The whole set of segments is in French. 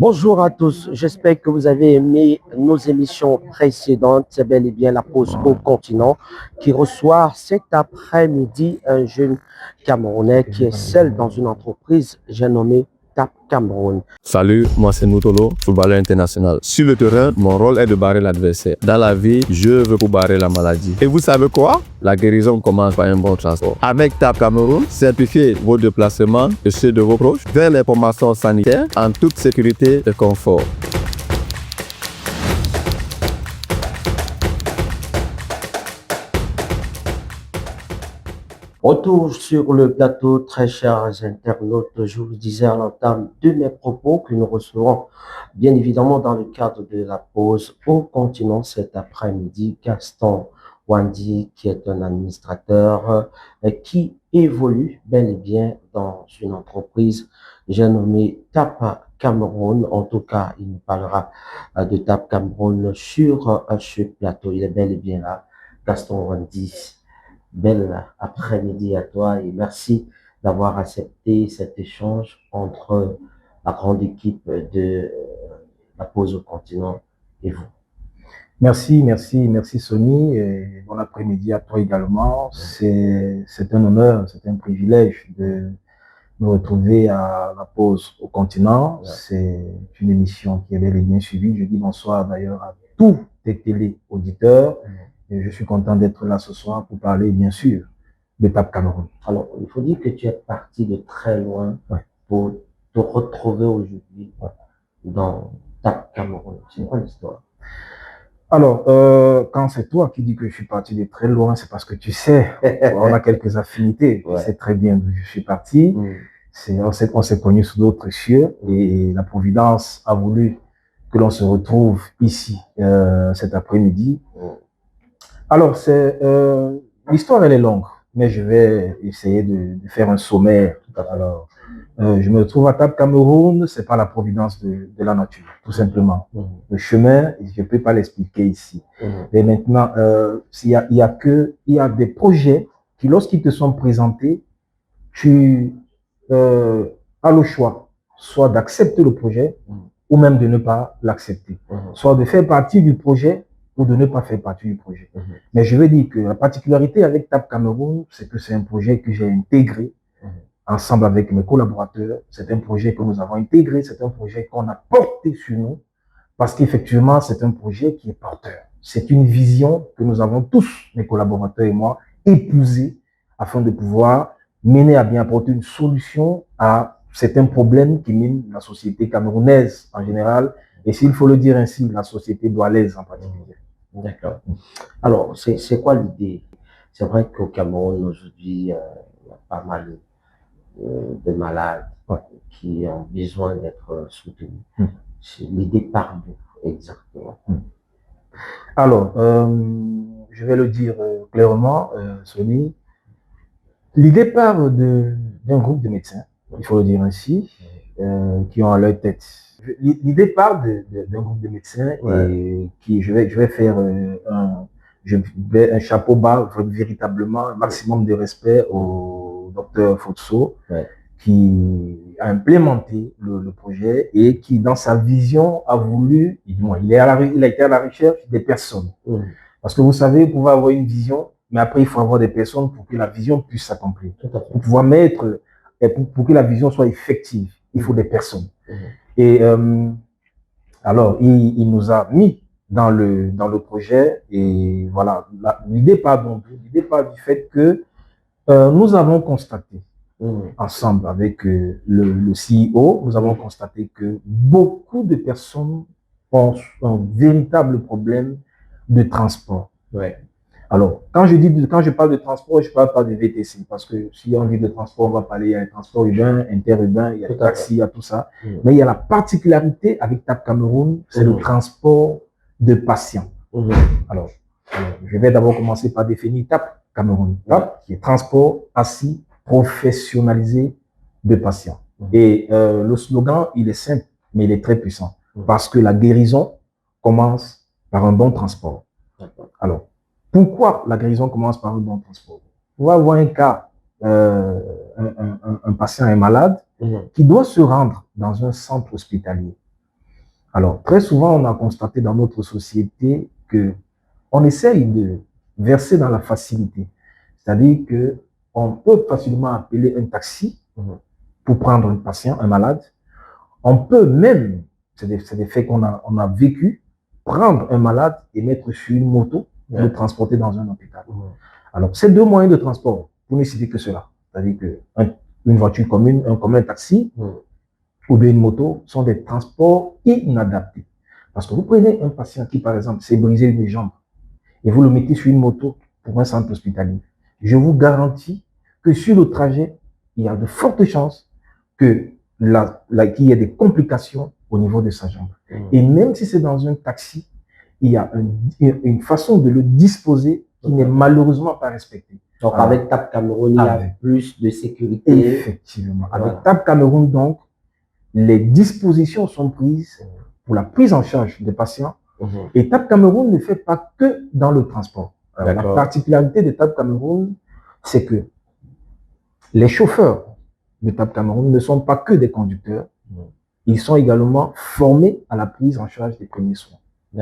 Bonjour à tous, j'espère que vous avez aimé nos émissions précédentes. C'est bel et bien la pause au continent qui reçoit cet après-midi un jeune Camerounais qui est seul dans une entreprise, j'ai nommé TAP Cameroun. Salut, moi c'est Moutolo, footballeur international. Sur le terrain, mon rôle est de barrer l'adversaire. Dans la vie, je veux pour barrer la maladie. Et vous savez quoi? La guérison commence par un bon transport. Avec TAP Cameroun, simplifiez vos déplacements et ceux de vos proches vers les formations sanitaires en toute sécurité et confort. Retour sur le plateau, très chers internautes. Je vous disais à l'entame de mes propos que nous recevrons bien évidemment dans le cadre de la pause au continent cet après-midi Gaston Wandi, qui est un administrateur qui évolue bel et bien dans une entreprise, j'ai nommé TAP Cameroun. En tout cas, il nous parlera de TAP Cameroun sur ce plateau. Il est bel et bien là, Gaston Wandi. Belle après-midi à toi et merci d'avoir accepté cet échange entre la grande équipe de la pause au continent et vous. Merci Sony. Et bon après-midi à toi également. C'est un honneur, c'est un privilège de me retrouver à la pause au continent. C'est une émission qui est bel et bien suivie. Je dis bonsoir d'ailleurs à tous tes télé-auditeurs. Et je suis content d'être là ce soir pour parler, bien sûr, de TAP Cameroun. Alors, il faut dire que tu es parti de très loin pour te retrouver aujourd'hui dans TAP Cameroun. C'est quoi l'histoire? Alors, quand c'est toi qui dis que je suis parti de très loin, c'est parce que tu sais, on a quelques affinités. Tu sais très bien d'où je suis parti. On s'est connus sous d'autres cieux et la Providence a voulu que l'on se retrouve ici cet après-midi. Alors, l'histoire, elle est longue, mais je vais essayer de faire un sommaire. Alors, je me retrouve à TAP Cameroun, c'est pas la providence de la nature, tout simplement. Le chemin, je ne peux pas l'expliquer ici. Mais maintenant, il y a des projets qui, lorsqu'ils te sont présentés, tu as le choix, soit d'accepter le projet, ou même de ne pas l'accepter. Soit de faire partie du projet, ou de ne pas faire partie du projet. Mais je veux dire que la particularité avec TAP Cameroun, c'est que c'est un projet que j'ai intégré ensemble avec mes collaborateurs. C'est un projet que nous avons intégré, c'est un projet qu'on a porté sur nous, parce qu'effectivement, c'est un projet qui est porteur. C'est une vision que nous avons tous, mes collaborateurs et moi, épousée afin de pouvoir mener à bien, apporter une solution à certains problèmes qui minent la société camerounaise en général, et s'il faut le dire ainsi, la société doualaise en particulier. D'accord. Alors, c'est quoi l'idée? C'est vrai qu'au Cameroun, aujourd'hui, il y a pas mal de malades qui ont besoin d'être soutenus. L'idée part d'où exactement? Alors, je vais le dire clairement, Sony. L'idée part d'un groupe de médecins, il faut le dire ainsi, qui ont à leur tête. L'idée part d'un groupe de médecins et qui, je vais faire un chapeau bas, véritablement, un maximum de respect au docteur Fotso, qui a implémenté le projet et qui, dans sa vision, a voulu, il a été à la recherche des personnes. Parce que vous savez, vous pouvez avoir une vision, mais après, il faut avoir des personnes pour que la vision puisse s'accomplir. Pour pouvoir mettre, pour que la vision soit effective, il faut des personnes. Et alors, il nous a mis dans le projet et voilà, l'idée part du fait que nous avons constaté, ensemble avec le CEO, nous avons constaté que beaucoup de personnes ont un véritable problème de transport. Alors, quand je parle de transport, je ne parle pas de VTC, parce que si on dit de transport, on va parler, il y a un transport urbain, interurbain, il y a le taxi, il y a tout ça. Mais il y a la particularité avec TAP Cameroun, c'est le transport de patients. Alors, je vais d'abord commencer par définir TAP Cameroun. TAP, qui est transport assis professionnalisé de patients. Et le slogan, il est simple, mais il est très puissant. Parce que la guérison commence par un bon transport. Alors, pourquoi la guérison commence par un bon transport? On va avoir un cas, un patient est malade, qui doit se rendre dans un centre hospitalier. Alors, très souvent, on a constaté dans notre société que on essaye de verser dans la facilité. C'est-à-dire qu'on peut facilement appeler un taxi pour prendre un patient, un malade. On peut même, c'est des faits on a vécu, prendre un malade et mettre sur une moto pour le transporter dans un hôpital. Alors, ces deux moyens de transport, pour ne citer que cela, c'est-à-dire qu'une voiture commune, comme un taxi, ou bien une moto, sont des transports inadaptés. Parce que vous prenez un patient qui, par exemple, s'est brisé une jambe et vous le mettez sur une moto pour un centre hospitalier. Je vous garantis que sur le trajet, il y a de fortes chances qu'il y ait des complications au niveau de sa jambe. Et même si c'est dans un taxi, il y a une façon de le disposer qui n'est malheureusement pas respectée. Donc, avec TAP Cameroun, il y a plus de sécurité. Effectivement. Avec TAP Cameroun, donc, les dispositions sont prises pour la prise en charge des patients. Et TAP Cameroun ne fait pas que dans le transport. Alors, la particularité de TAP Cameroun, c'est que les chauffeurs de TAP Cameroun ne sont pas que des conducteurs. Ils sont également formés à la prise en charge des premiers soins.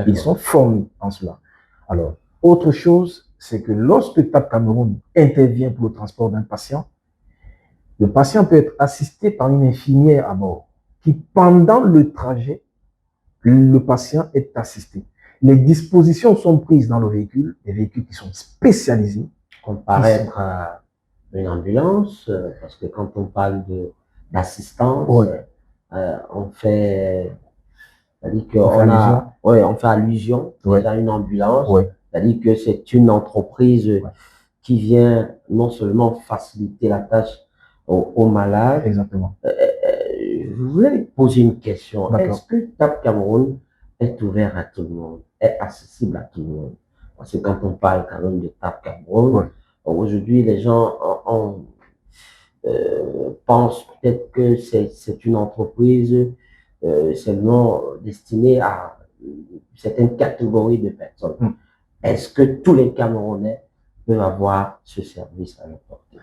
Ils sont formés en cela. Alors, autre chose, c'est que lorsque TAP Cameroun intervient pour le transport d'un patient, le patient peut être assisté par une infirmière à bord qui, pendant le trajet, le patient est assisté. Les dispositions sont prises dans le véhicule, des véhicules qui sont spécialisés. Comparé à une ambulance, parce que quand on parle d'assistance, on fait, c'est-à-dire on fait allusion à une ambulance, c'est-à-dire que c'est une entreprise qui vient non seulement faciliter la tâche aux malades. Exactement. Je voulais poser une question. Est-ce que TAP Cameroun est ouvert à tout le monde, est accessible à tout le monde? Parce que quand on parle quand même de TAP Cameroun, aujourd'hui, les gens pensent peut-être que c'est une entreprise seulement destinée à certaines catégories de personnes. Est-ce que tous les Camerounais peuvent avoir ce service à leur portée?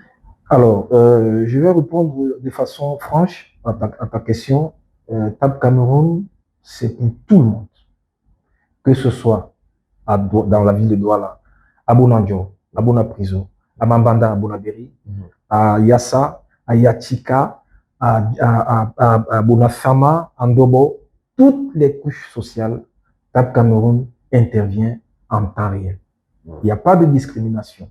Alors, je vais répondre de façon franche à ta question. TAP Cameroun, c'est pour tout le monde. Que ce soit dans la ville de Douala, à Bonanjo, à Bonapriso, à Mambanda, à Bonaberi, à Yassa, à Yachika, à Bonafama, à Ndobo, toutes les couches sociales, TAP Cameroun intervient en temps réel. Il n'y a pas de discrimination.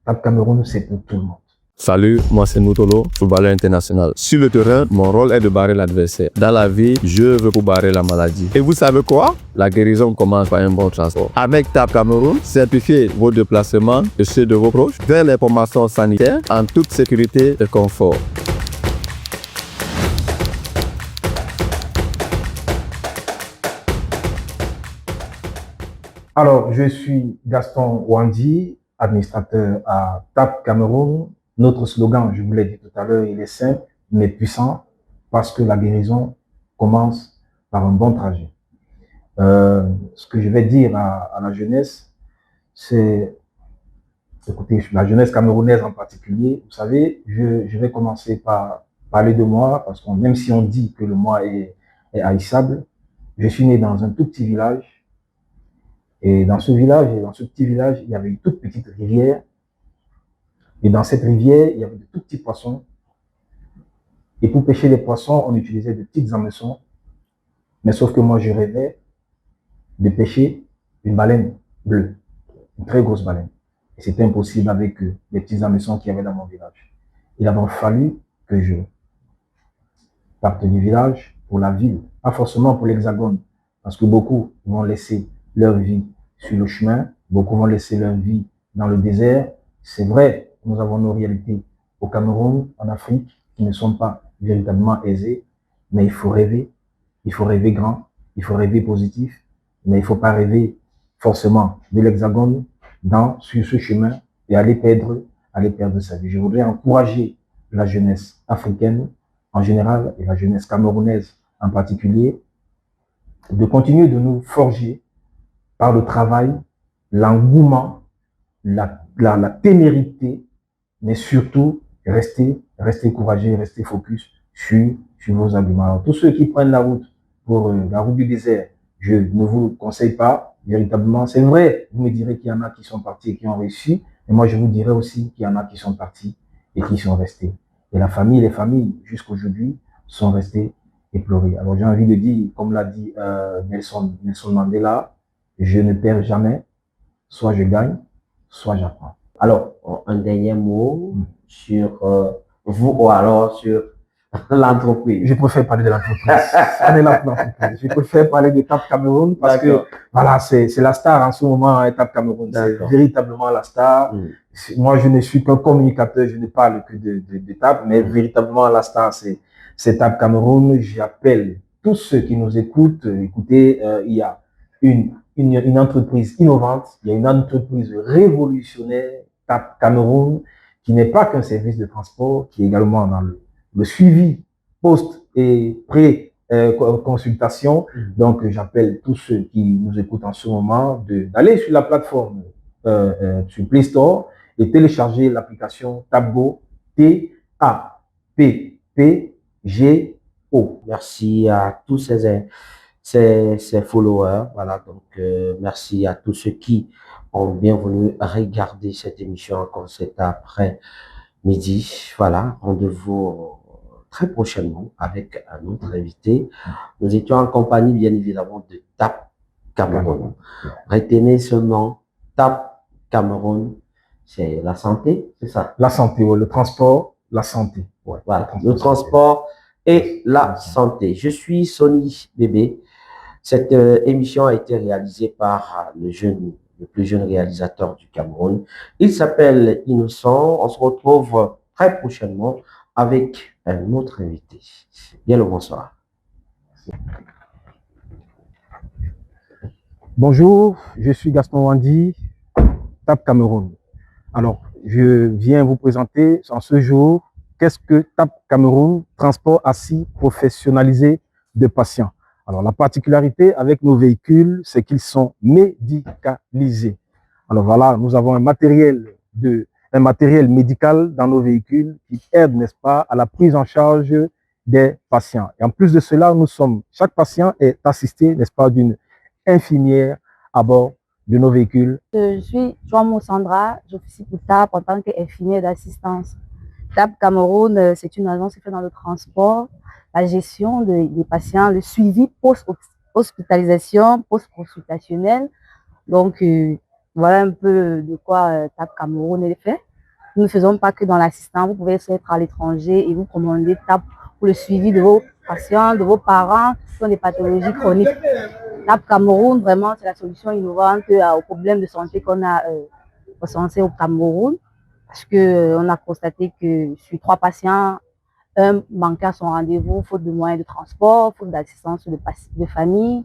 TAP Cameroun, c'est pour tout le monde. Salut, moi c'est Moutolo, footballeur international. Sur le terrain, mon rôle est de barrer l'adversaire. Dans la vie, je veux pour barrer la maladie. Et vous savez quoi? La guérison commence par un bon transport. Avec TAP Cameroun, simplifiez vos déplacements et ceux de vos proches vers les formations sanitaires en toute sécurité et confort. Alors, je suis Gaston Wandi, administrateur à TAP Cameroun. Notre slogan, je vous l'ai dit tout à l'heure, il est simple, mais puissant, parce que la guérison commence par un bon trajet. Ce que je vais dire à la jeunesse, c'est, écoutez, la jeunesse camerounaise en particulier, vous savez, je vais commencer par parler de moi, parce que même si on dit que le moi est haïssable, je suis né dans un tout petit village, et dans ce petit village, il y avait une toute petite rivière. Et dans cette rivière, il y avait de tout petits poissons. Et pour pêcher les poissons, on utilisait de petites hameçons. Mais sauf que moi, je rêvais de pêcher une baleine bleue, une très grosse baleine. Et c'était impossible avec les petits hameçons qu'il y avait dans mon village. Il a donc fallu que je parte du village pour la ville, pas forcément pour l'Hexagone, parce que beaucoup vont laisser leur vie sur le chemin, beaucoup vont laisser leur vie dans le désert. C'est vrai, nous avons nos réalités au Cameroun, en Afrique, qui ne sont pas véritablement aisées, mais il faut rêver grand, il faut rêver positif, mais il ne faut pas rêver forcément de l'Hexagone sur ce chemin et aller perdre sa vie. Je voudrais encourager la jeunesse africaine en général et la jeunesse camerounaise en particulier de continuer de nous forger par le travail, l'engouement, la témérité, mais surtout rester courageux, rester focus sur vos arguments. Alors, tous ceux qui prennent la route pour la route du désert, je ne vous le conseille pas, véritablement. C'est vrai, vous me direz qu'il y en a qui sont partis et qui ont réussi, mais moi, je vous dirais aussi qu'il y en a qui sont partis et qui sont restés. Et la famille, les familles, jusqu'aujourd'hui, sont restées éplorées. Alors, j'ai envie de dire, comme l'a dit Nelson Mandela, je ne perds jamais, soit je gagne, soit j'apprends. Alors, un dernier mot sur vous ou alors sur l'entreprise. Je préfère parler de l'entreprise. Je préfère parler de TAP Cameroun parce que voilà, c'est la star en ce moment, TAP Cameroun. C'est véritablement la star. Moi, je ne suis qu'un communicateur, je ne parle que de TAP, mais véritablement la star, c'est TAP Cameroun. J'appelle tous ceux qui nous écoutent. Écoutez, il y a une entreprise innovante, il y a une entreprise révolutionnaire, TAP Cameroun, qui n'est pas qu'un service de transport, qui est également dans le suivi post et pré-consultation. Donc, j'appelle tous ceux qui nous écoutent en ce moment d'aller sur la plateforme sur Play Store et télécharger l'application TAPGO, T-A-P-P-G-O. Merci à tous ces followers. Voilà, donc merci à tous ceux qui ont bien voulu regarder cette émission encore cet après-midi. Voilà, rendez-vous très prochainement avec un autre invité. Nous étions en compagnie, bien évidemment, de TAP Cameroun. Retenez ce nom, TAP Cameroun, c'est la santé, c'est ça? La santé, ouais, le transport, la santé. Ouais, voilà, le transport et la santé. Je suis Sonny Bébé. Cette émission a été réalisée par le plus jeune réalisateur du Cameroun. Il s'appelle Innocent. On se retrouve très prochainement avec un autre invité. Bien le bonsoir. Bonjour, je suis Gaston Wandi, TAP Cameroun. Alors, je viens vous présenter en ce jour qu'est-ce que TAP Cameroun, transport assis professionnalisé de patients. Alors, la particularité avec nos véhicules, c'est qu'ils sont médicalisés. Alors voilà, nous avons un matériel médical dans nos véhicules qui aide, n'est-ce pas, à la prise en charge des patients. Et en plus de cela, chaque patient est assisté, n'est-ce pas, d'une infirmière à bord de nos véhicules. Je suis Joamo Sandra, j'officie pour TAP en tant qu'infirmière d'assistance. TAP Cameroun, c'est une agence qui fait dans le transport, la gestion des patients, le suivi post-hospitalisation, post-consultationnel. Donc, voilà un peu de quoi TAP Cameroun est fait. Nous ne faisons pas que dans l'assistance, vous pouvez être à l'étranger et vous commander TAP pour le suivi de vos patients, de vos parents qui ont des pathologies chroniques. TAP Cameroun, vraiment, c'est la solution innovante aux problèmes de santé qu'on a recensés au Cameroun. Parce qu'on a constaté que sur 3 patients, un manquait à son rendez-vous, faute de moyens de transport, faute d'assistance de famille.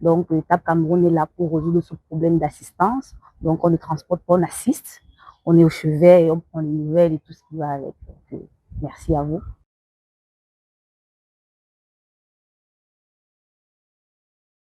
Donc, TAP Cameroun est là pour résoudre ce problème d'assistance. Donc, on ne transporte pas, on assiste. On est au chevet et on prend les nouvelles et tout ce qui va avec. Donc, merci à vous.